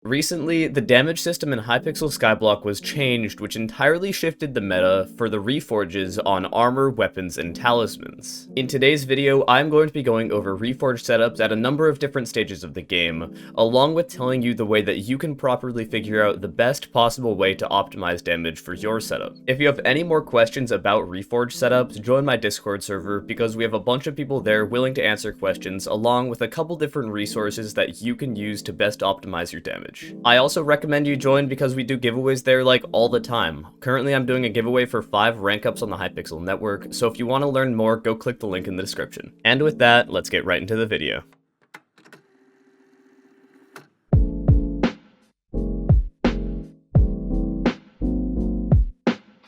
Recently, the damage system in Hypixel Skyblock was changed, which entirely shifted the meta for the reforges on armor, weapons, and talismans. In today's video, I'm going to be going over reforge setups at a number of different stages of the game, along with telling you the way that you can properly figure out the best possible way to optimize damage for your setup. If you have any more questions about reforge setups, join my Discord server because we have a bunch of people there willing to answer questions, along with a couple different resources that you can use to best optimize your damage. I also recommend you join because we do giveaways there like all the time. Currently I'm doing a giveaway for 5 rank ups on the Hypixel network, so if you want to learn more, go click the link in the description. And with that, let's get right into the video.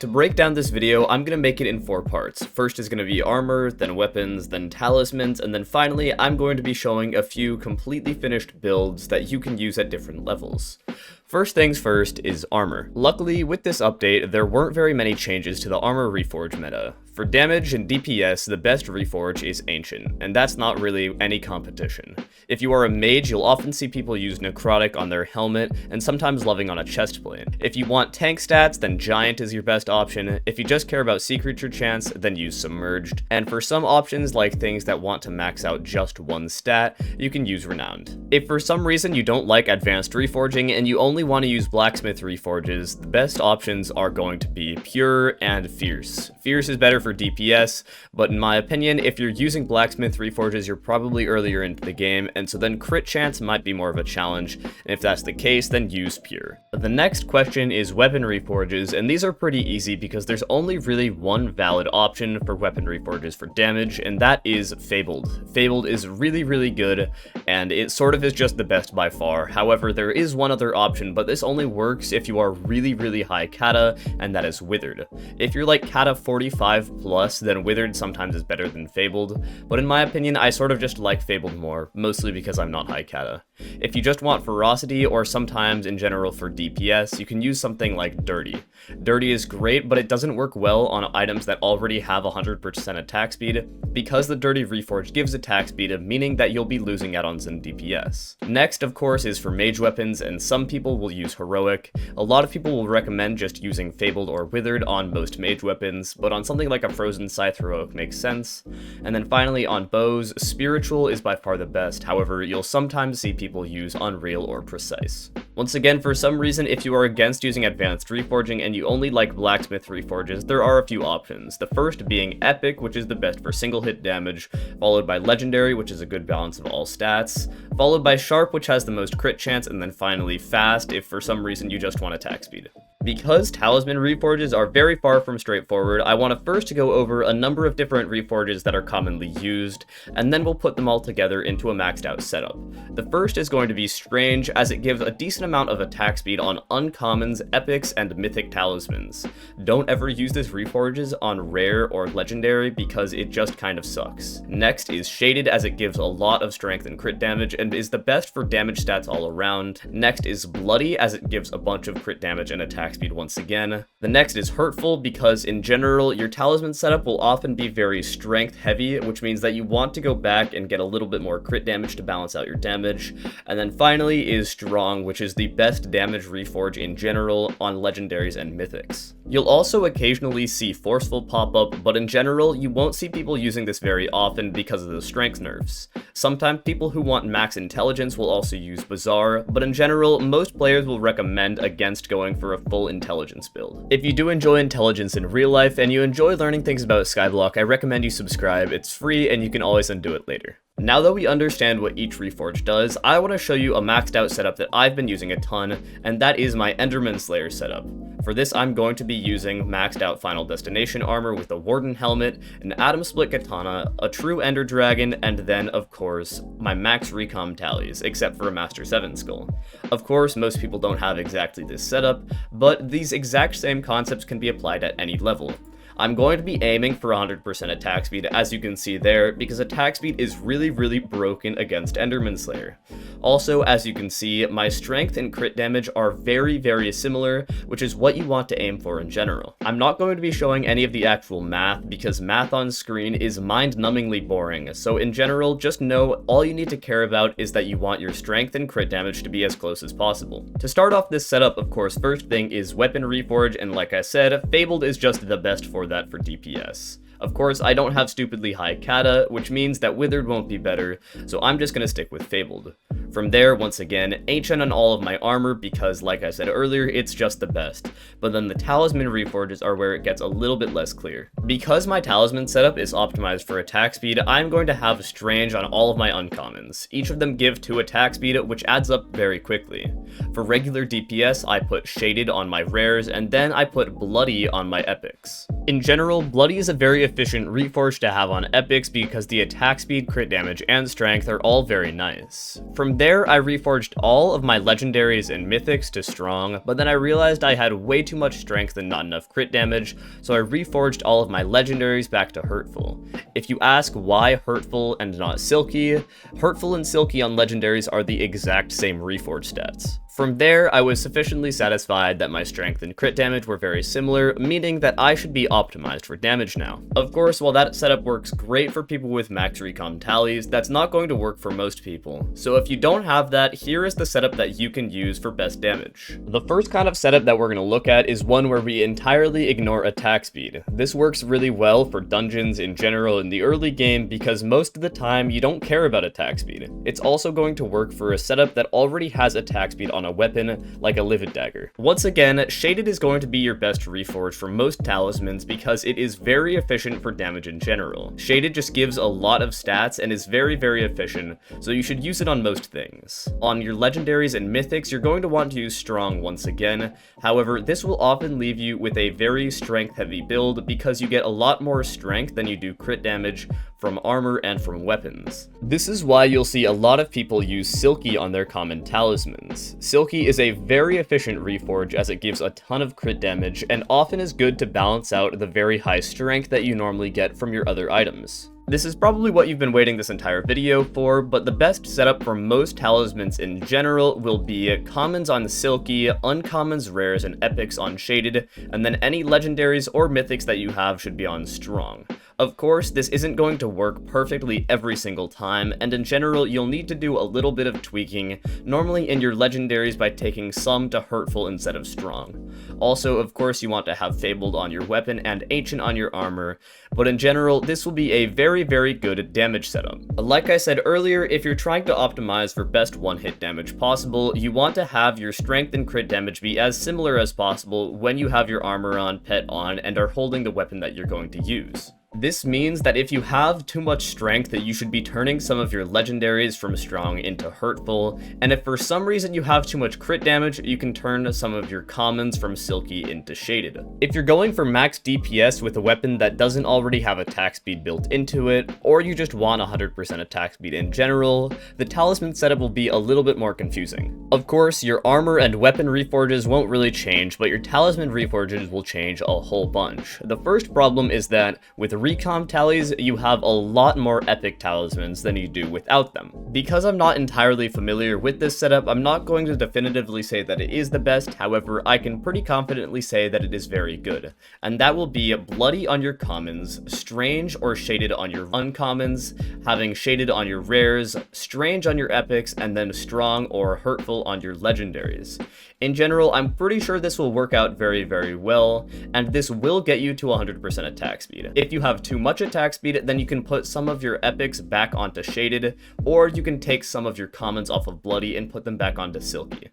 To break down this video, I'm going to make it in 4 parts. First is going to be armor, then weapons, then talismans, and then finally I'm going to be showing a few completely finished builds that you can use at different levels. First things first is armor. Luckily, with this update, there weren't very many changes to the armor reforge meta. For damage and DPS, the best reforge is Ancient, and that's not really any competition. If you are a mage, you'll often see people use Necrotic on their helmet, and sometimes Loving on a chestplate. If you want tank stats, then Giant is your best option. If you just care about sea creature chance, then use Submerged. And for some options, like things that want to max out just one stat, you can use Renowned. If for some reason you don't like advanced reforging and you only want to use blacksmith reforges, the best options are going to be Pure and Fierce. Fierce is better for DPS, but in my opinion, if you're using blacksmith reforges, you're probably earlier into the game, and so then crit chance might be more of a challenge, and if that's the case, then use Pure. The next question is weapon reforges, and these are pretty easy because there's only really one valid option for weapon reforges for damage, and that is Fabled. Fabled is really good, and it sort of is just the best by far. However, there is one other option, but this only works if you are really high kata, and that is Withered. If you're like kata 45 plus, then Withered sometimes is better than Fabled, but in my opinion, I sort of just like Fabled more, mostly because I'm not high kata. If you just want ferocity, or sometimes in general for DPS, you can use something like Dirty. Dirty is great, but it doesn't work well on items that already have 100% attack speed, because the Dirty reforge gives attack speed, meaning that you'll be losing out on some DPS. Next, of course, is for mage weapons, and some people will use Heroic. A lot of people will recommend just using Fabled or Withered on most mage weapons, but on something like a Frozen Scythe, Heroic makes sense. And then finally, on bows, Spiritual is by far the best. However, you'll sometimes see people use Unreal or Precise. Once again, for some reason, if you are against using advanced reforging and you only like blacksmith reforges, there are a few options. The first being Epic, which is the best for single hit damage, followed by Legendary, which is a good balance of all stats, followed by Sharp, which has the most crit chance, and then finally Fast, if for some reason you just want attack speed. Because Talisman reforges are very far from straightforward, I want to first go over a number of different reforges that are commonly used, and then we'll put them all together into a maxed out setup. The first is going to be Strange, as it gives a decent amount of attack speed on uncommons, epics, and mythic talismans. Don't ever use this reforges on rare or legendary because it just kind of sucks. Next is Shaded, as it gives a lot of strength and crit damage and is the best for damage stats all around. Next is Bloody, as it gives a bunch of crit damage and attack speed once again. The next is Hurtful, because in general, your talisman setup will often be very strength heavy, which means that you want to go back and get a little bit more crit damage to balance out your damage. And then finally is Strong, which is the best damage reforge in general on legendaries and mythics. You'll also occasionally see Forceful pop up, but in general, you won't see people using this very often because of the strength nerfs. Sometimes people who want max intelligence will also use Bizarre, but in general, most players will recommend against going for a full intelligence build. If you do enjoy intelligence in real life and you enjoy learning things about Skyblock, I recommend you subscribe. It's free and you can always undo it later. Now that we understand what each reforge does, I want to show you a maxed out setup that I've been using a ton, and that is my Enderman Slayer setup. For this, I'm going to be using maxed out Final Destination armor with a Warden helmet, an Atom Split katana, a true Ender Dragon, and then, of course, my max recom tallies, except for a Master 7 skull. Of course, most people don't have exactly this setup, but these exact same concepts can be applied at any level. I'm going to be aiming for 100% attack speed, as you can see there, because attack speed is really broken against Enderman Slayer. Also, as you can see, my strength and crit damage are very similar, which is what you want to aim for in general. I'm not going to be showing any of the actual math, because math on screen is mind-numbingly boring, so in general, just know all you need to care about is that you want your strength and crit damage to be as close as possible. To start off this setup, of course, first thing is Weapon Reforge, and like I said, Fabled is just the best for that for DPS. Of course, I don't have stupidly high kata, which means that Withered won't be better, so I'm just gonna stick with Fabled. From there, once again, HN on all of my armor because, like I said earlier, it's just the best. But then the Talisman Reforges are where it gets a little bit less clear. Because my Talisman setup is optimized for attack speed, I'm going to have Strange on all of my uncommons. Each of them give 2 attack speed, which adds up very quickly. For regular DPS, I put Shaded on my rares, and then I put Bloody on my epics. In general, Bloody is a very efficient reforge to have on epics because the attack speed, crit damage, and strength are all very nice. From there, I reforged all of my legendaries and mythics to strong, but then I realized I had way too much strength and not enough crit damage, so I reforged all of my legendaries back to hurtful. If you ask why hurtful and not silky, hurtful and silky on legendaries are the exact same reforge stats. From there, I was sufficiently satisfied that my strength and crit damage were very similar, meaning that I should be optimized for damage now. Of course, while that setup works great for people with max recon tallies, that's not going to work for most people. So if you don't have that, here is the setup that you can use for best damage. The first kind of setup that we're going to look at is one where we entirely ignore attack speed. This works really well for dungeons in general in the early game because most of the time you don't care about attack speed. It's also going to work for a setup that already has attack speed on a weapon like a Livid Dagger. Once again, Shaded is going to be your best reforge for most talismans because it is very efficient for damage in general. Shaded just gives a lot of stats and is very efficient, so you should use it on most things. On your legendaries and mythics, you're going to want to use strong once again. However, this will often leave you with a very strength heavy build because you get a lot more strength than you do crit damage from armor and from weapons. This is why you'll see a lot of people use Silky on their common talismans. Silky is a very efficient reforge as it gives a ton of crit damage and often is good to balance out the very high strength that you normally get from your other items. This is probably what you've been waiting this entire video for, but the best setup for most talismans in general will be commons on Silky, uncommons, rares, and epics on Shaded, and then any legendaries or mythics that you have should be on strong. Of course, this isn't going to work perfectly every single time, and in general, you'll need to do a little bit of tweaking, normally in your legendaries by taking some to hurtful instead of strong. Also, of course, you want to have Fabled on your weapon and Ancient on your armor, but in general, this will be a very good damage setup. Like I said earlier, if you're trying to optimize for best one-hit damage possible, you want to have your strength and crit damage be as similar as possible when you have your armor on, pet on, and are holding the weapon that you're going to use. This means that if you have too much strength, that you should be turning some of your legendaries from strong into hurtful, and if for some reason you have too much crit damage, you can turn some of your commons from Silky into Shaded. If you're going for max DPS with a weapon that doesn't already have attack speed built into it, or you just want 100% attack speed in general, the Talisman setup will be a little bit more confusing. Of course, your armor and weapon reforges won't really change, but your Talisman reforges will change a whole bunch. The first problem is that with recom tallies, you have a lot more epic talismans than you do without them. Because I'm not entirely familiar with this setup, I'm not going to definitively say that it is the best, however, I can pretty confidently say that it is very good. And that will be Bloody on your commons, Strange or Shaded on your uncommons, having Shaded on your rares, Strange on your epics, and then Strong or Hurtful on your legendaries. In general, I'm pretty sure this will work out very well, and this will get you to 100% attack speed. If you have too much attack speed, then you can put some of your epics back onto Shaded, or you can take some of your commons off of Bloody and put them back onto Silky.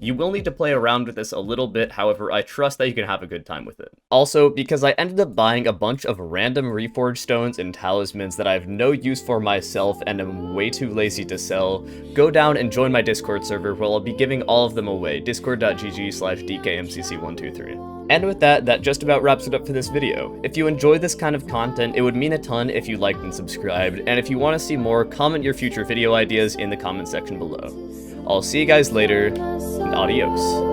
You will need to play around with this a little bit, however, I trust that you can have a good time with it. Also, because I ended up buying a bunch of random reforge stones and talismans that I have no use for myself and am way too lazy to sell, go down and join my Discord server where I'll be giving all of them away, discord.gg/dkmcc123. And with that, that just about wraps it up for this video. If you enjoy this kind of content, it would mean a ton if you liked and subscribed, and if you want to see more, comment your future video ideas in the comment section below. I'll see you guys later, and adios.